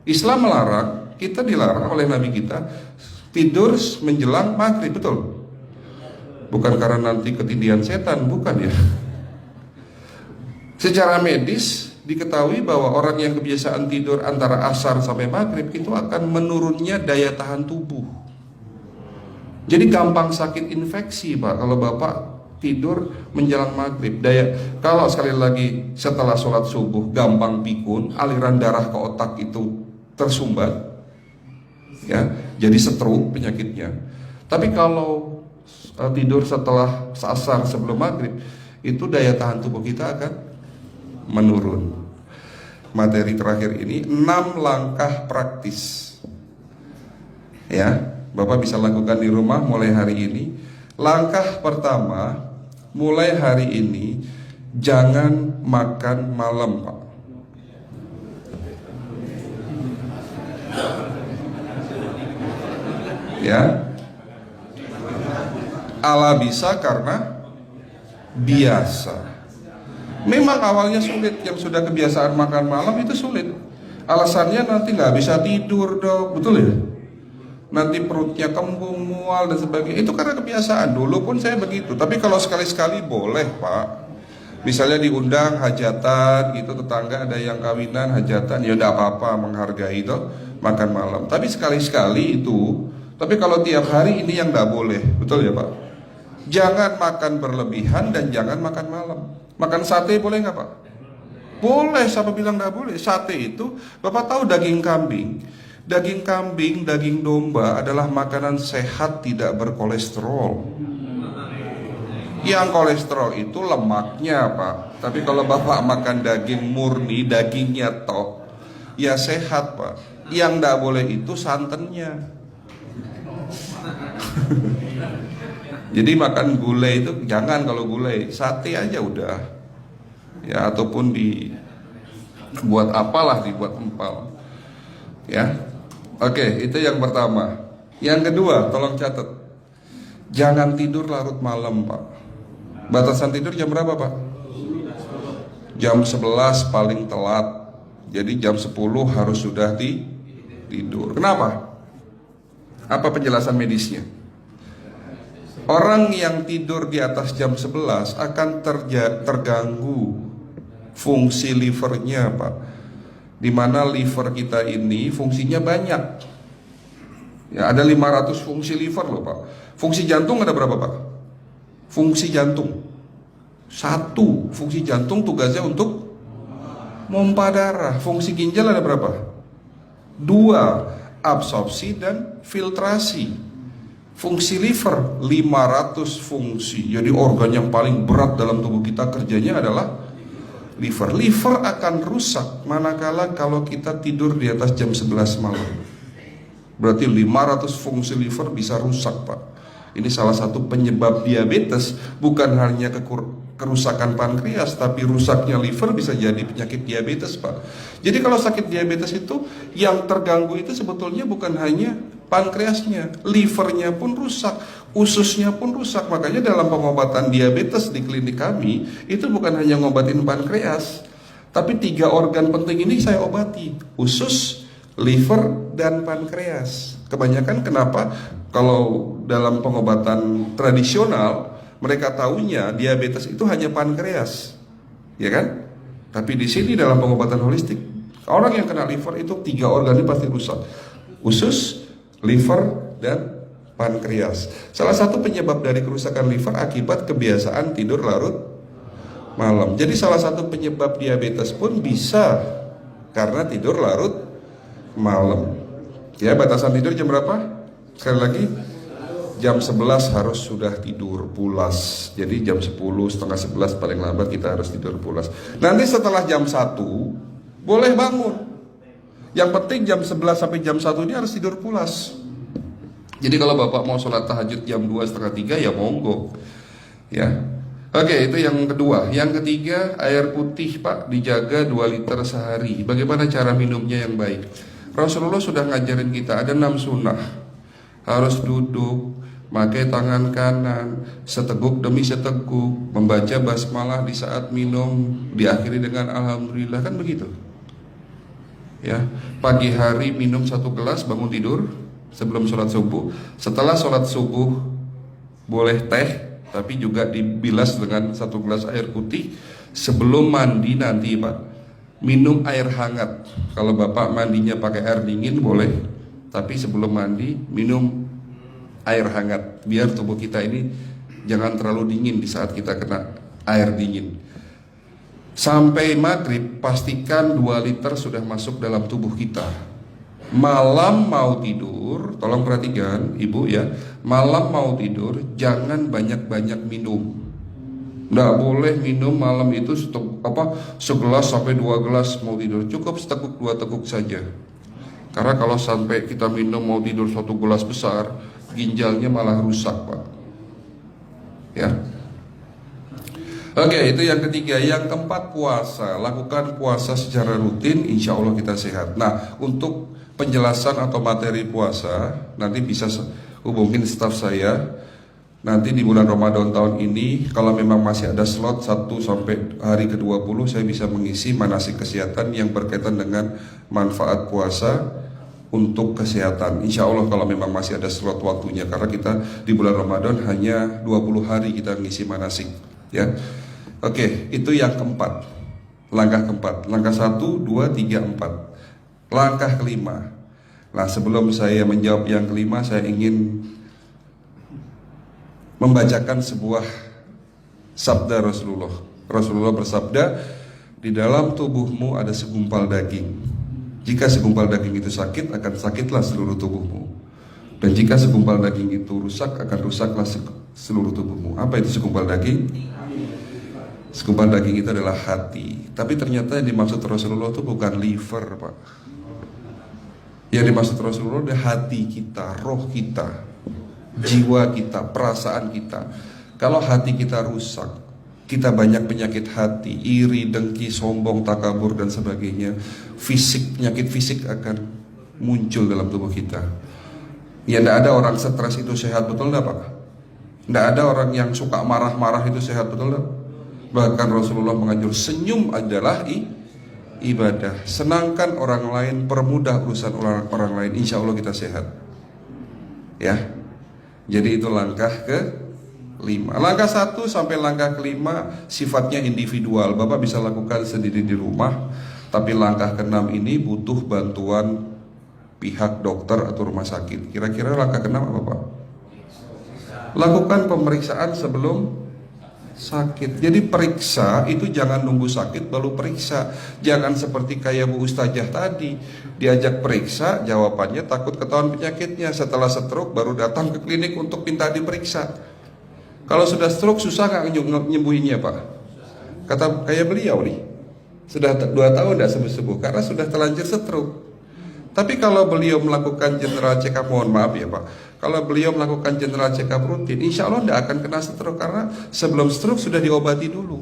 Islam melarang, kita dilarang oleh Nabi kita tidur menjelang maghrib, betul? Bukan karena nanti ketindihan setan, bukan ya. Secara medis diketahui bahwa orang yang kebiasaan tidur antara asar sampai maghrib itu akan menurunnya daya tahan tubuh. Jadi gampang sakit infeksi, Pak, kalau Bapak tidur menjelang maghrib. Kalau sekali lagi setelah sholat subuh gampang pikun, aliran darah ke otak itu tersumbat, ya, jadi stroke penyakitnya. Tapi kalau tidur setelah asar sebelum maghrib, itu daya tahan tubuh kita akan menurun. Materi terakhir ini 6 langkah praktis, ya, Bapak bisa lakukan di rumah mulai hari ini. Langkah pertama, mulai hari ini jangan makan malam, Pak. Ya, ala bisa karena biasa. Memang awalnya sulit, yang sudah kebiasaan makan malam itu sulit. Alasannya nanti nggak bisa tidur, Dok, betul ya? Nanti perutnya kembung, mual dan sebagainya. Itu karena kebiasaan. Dulu pun saya begitu. Tapi kalau sekali-sekali boleh, Pak. Misalnya diundang hajatan gitu, tetangga ada yang kawinan hajatan, ya udah apa-apa, menghargai itu makan malam. Tapi sekali-sekali itu. Tapi kalau tiap hari ini yang nggak boleh, betul ya, Pak? Jangan makan berlebihan dan jangan makan malam. Makan sate boleh nggak, Pak? Boleh, siapa bilang nggak boleh? Sate itu, Bapak tahu daging kambing. Daging kambing, daging domba adalah makanan sehat, tidak berkolesterol. Yang kolesterol itu lemaknya, Pak. Tapi kalau Bapak makan daging murni, dagingnya tok, ya sehat, Pak. Yang nggak boleh itu santannya. Jadi makan gulai itu jangan, kalau gulai sate aja udah, ya, ataupun dibuat apalah, dibuat empal, ya. Oke, itu yang pertama. Yang kedua, tolong catat, jangan tidur larut malam, Pak. Batasan tidur jam berapa, Pak? Jam 11 paling telat. Jadi jam 10 harus sudah tidur. Kenapa? Apa penjelasan medisnya? Orang yang tidur di atas jam 11 akan terganggu fungsi livernya, Pak. Dimana liver kita ini fungsinya banyak. Ya, ada 500 fungsi liver loh, Pak. Fungsi jantung ada berapa, Pak? Fungsi jantung 1. Fungsi jantung tugasnya untuk mompa darah. Fungsi ginjal ada berapa? 2. Absorpsi dan filtrasi. Fungsi liver 500 fungsi. Jadi organ yang paling berat dalam tubuh kita kerjanya adalah liver. Liver akan rusak manakala kalau kita tidur di atas jam 11 malam. Berarti 500 fungsi liver bisa rusak, Pak. Ini salah satu penyebab diabetes. Bukan hanya kerusakan pankreas, tapi rusaknya liver bisa jadi penyakit diabetes, Pak. Jadi kalau sakit diabetes itu yang terganggu itu sebetulnya bukan hanya pankreasnya, livernya pun rusak, ususnya pun rusak. Makanya dalam pengobatan diabetes di klinik kami itu bukan hanya ngobatin pankreas, tapi 3 organ penting ini saya obati: usus, liver, dan pankreas. Kebanyakan kenapa? Kalau dalam pengobatan tradisional mereka tahunya diabetes itu hanya pankreas, ya kan? Tapi di sini dalam pengobatan holistik, orang yang kena liver itu 3 organ ini pasti rusak: usus, liver, dan pankreas. Salah satu penyebab dari kerusakan liver akibat kebiasaan tidur larut malam. Jadi salah satu penyebab diabetes pun bisa karena tidur larut malam. Ya, batasan tidur jam berapa? Sekali lagi, jam 11 harus sudah tidur pulas. Jadi jam 10, setengah 11 paling lambat kita harus tidur pulas. Nanti setelah jam 1 boleh bangun. Yang penting jam 11 sampai jam 1 ini harus tidur pulas. Jadi kalau Bapak mau sholat tahajud jam 2, setengah 3 ya monggo, ya. Oke, itu yang kedua. Yang ketiga, air putih, Pak, dijaga 2 liter sehari. Bagaimana cara minumnya yang baik? Rasulullah sudah ngajarin kita ada 6 sunnah. Harus duduk, pakai tangan kanan, seteguk demi seteguk, membaca basmalah di saat minum, diakhiri dengan alhamdulillah, kan begitu. Ya, pagi hari minum 1 gelas bangun tidur sebelum sholat subuh. Setelah sholat subuh boleh teh, tapi juga dibilas dengan 1 gelas air putih. Sebelum mandi nanti Pak, minum air hangat. Kalau Bapak mandinya pakai air dingin boleh, tapi sebelum mandi minum air hangat, biar tubuh kita ini jangan terlalu dingin di saat kita kena air dingin. Sampai maghrib pastikan 2 liter sudah masuk dalam tubuh kita. Malam mau tidur, tolong perhatikan Ibu ya, malam mau tidur jangan banyak-banyak minum. Nggak boleh minum malam itu segelas sampai 2 gelas mau tidur. Cukup seteguk 2 teguk saja. Karena kalau sampai kita minum mau tidur 1 gelas besar, ginjalnya malah rusak Pak. Ya. Oke, itu yang ketiga. Yang keempat, puasa. Lakukan puasa secara rutin, insya Allah kita sehat. Nah, untuk penjelasan atau materi puasa nanti bisa hubungin staf saya. Nanti di bulan Ramadan tahun ini, kalau memang masih ada slot 1 sampai hari ke-20, saya bisa mengisi manasik kesehatan yang berkaitan dengan manfaat puasa untuk kesehatan. Insya Allah kalau memang masih ada slot waktunya, karena kita di bulan Ramadan hanya 20 hari kita mengisi manasik. Ya, oke, itu yang keempat. Langkah keempat. Langkah 1, 2, 3, 4. Langkah kelima. Nah, sebelum saya menjawab yang kelima, saya ingin membacakan sebuah sabda Rasulullah. Rasulullah bersabda, di dalam tubuhmu ada segumpal daging. Jika segumpal daging itu sakit, akan sakitlah seluruh tubuhmu. Dan jika segumpal daging itu rusak, akan rusaklah seluruh tubuhmu. Apa itu segumpal daging? Segumpal daging itu adalah hati. Tapi ternyata yang dimaksud Rasulullah itu bukan liver Pak. Yang dimaksud Rasulullah adalah hati kita, roh kita, jiwa kita, perasaan kita. Kalau hati kita rusak, kita banyak penyakit hati, iri, dengki, sombong, takabur dan sebagainya. Penyakit fisik akan muncul dalam tubuh kita. Ya, tidak ada orang stres itu sehat, betul enggak Pak? Tidak ada orang yang suka marah-marah itu sehat, betul enggak? Bahkan Rasulullah mengajar senyum adalah ibadah. Senangkan orang lain, permudah urusan orang lain, insya Allah kita sehat. Ya, jadi itu langkah ke-5. Langkah 1 sampai langkah ke-5 sifatnya individual. Bapak bisa lakukan sendiri di rumah. Tapi langkah ke-6 ini butuh bantuan pihak dokter atau rumah sakit. Kira-kira langkah ke-6 apa Pak? Lakukan pemeriksaan sebelum sakit. Jadi periksa itu jangan nunggu sakit baru periksa. Jangan seperti kayak Bu Ustazah tadi, diajak periksa, jawabannya takut ketahuan penyakitnya. Setelah stroke baru datang ke klinik untuk minta diperiksa. Kalau sudah stroke susah nggak nyembuhinnya Pak? Kata kayak beliau nih, sudah 2 tahun tidak sembuh-sembuh karena sudah terlanjur stroke. Tapi kalau beliau melakukan general check up, mohon maaf ya Pak, kalau beliau melakukan general check up rutin, insya Allah tidak akan kena stroke, karena sebelum stroke sudah diobati dulu.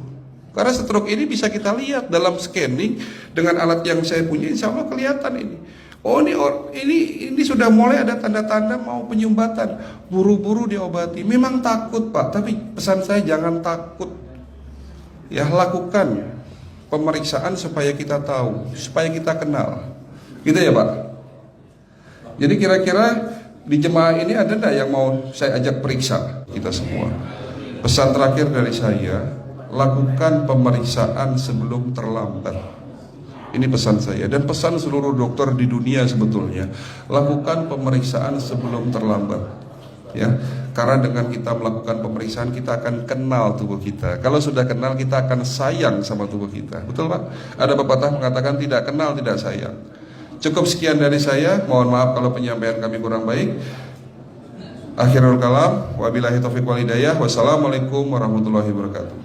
Karena stroke ini bisa kita lihat dalam scanning dengan alat yang saya punya, insya Allah kelihatan ini. Oh ini sudah mulai ada tanda-tanda mau penyumbatan, buru-buru diobati. Memang takut Pak, tapi pesan saya jangan takut. Ya, lakukan pemeriksaan supaya kita tahu, supaya kita kenal. Gitu ya Pak. Jadi kira-kira di jemaah ini ada enggak yang mau saya ajak periksa kita semua? Pesan terakhir dari saya, lakukan pemeriksaan sebelum terlambat. Ini pesan saya dan pesan seluruh dokter di dunia sebetulnya. Lakukan pemeriksaan sebelum terlambat. Ya, karena dengan kita melakukan pemeriksaan kita akan kenal tubuh kita. Kalau sudah kenal kita akan sayang sama tubuh kita. Betul Pak? Ada pepatah mengatakan tidak kenal tidak sayang. Cukup sekian dari saya. Mohon maaf kalau penyampaian kami kurang baik. Akhirul kalam, wabillahi taufiq wal hidayah. Wassalamualaikum warahmatullahi wabarakatuh.